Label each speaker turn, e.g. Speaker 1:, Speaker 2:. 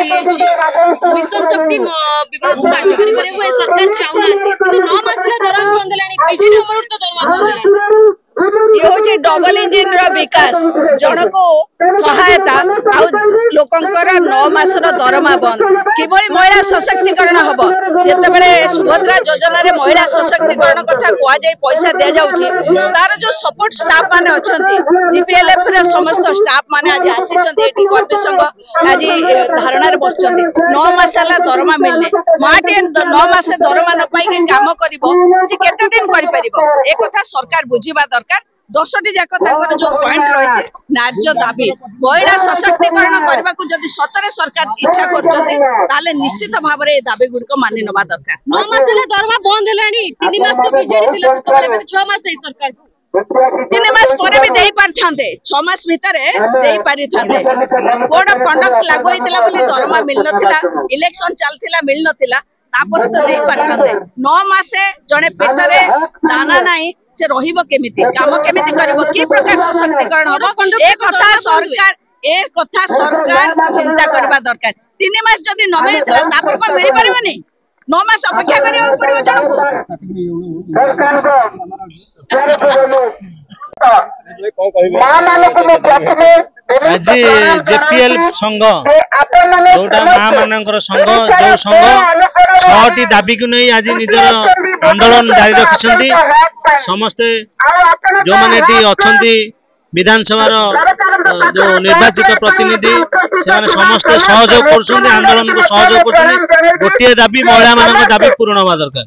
Speaker 1: Mission शक्ति विभाग को कार्यकारी करने सरकार चाहूना 9 मास दरमा बंद बीजेडी अमृत दरमा बंद
Speaker 2: ये हूँ डबल इंजिन विकास जन को सहायता लोकंकर 9 मासर दरमा बंद किभली महिला सशक्तिकरण हम जिते सुभद्रा योजना रे महिला सशक्तिकरण कथा कहुई पैसा दि जाऊँगी तार जो सपोर्ट स्टाफ माने अच्छा जीपीएलएफ रे समस्त स्टाफ माने आज आसी कर्मी संघ आज धारणा बस 9 मास दरमा मिलने माटे 9 मास दरमा न पाई काम कर दिन कर सरकार बुझा दरकार 10टी जाक जो पॉइंट रही न्याय्य दाबी महिला सशक्तिकरण करने को जदि सतरे सरकार इच्छा कर निश्चित भाव में दाबी गुड़िक मानि नवा दरकार
Speaker 1: 9 मास दरमा बंद है 3 मास तो बीजेडी 6 मास सरकार
Speaker 2: 3 मास पर भी दे पारथांते 6 मास भितर दे पारिथांते कोड ऑफ कंडक्ट लागू होइतिला बोली दरमा मिल नथिला इलेक्शन चलथिला मिल नथिला तापर तो दे पारथांते 9 मासे जने पेटरे दाना नाही से रहिबो केमिति काम केमिति करबो की प्रकार सशक्तिकरण हबो ए कथा सरकार चिंता करबा दरकार 3 मास जदी न मिलथिला तापर को मिल परबनी 9 मास अपेक्षा करियो पड़ियो
Speaker 3: आज जेपीएल संघ जोटा माँ मानकर संघ जो संघ 6टी दाबी को नहीं आज निजर आंदोलन जारी रखिछंती समस्ते जो माने अच्छा विधानसभा जो निर्वाचित प्रतिनिधि से समस्ते सहयोग कर आंदोलन को सहयोग कर गोटे दाबी महिला मान दाबी पूर्ण हवा दरकार।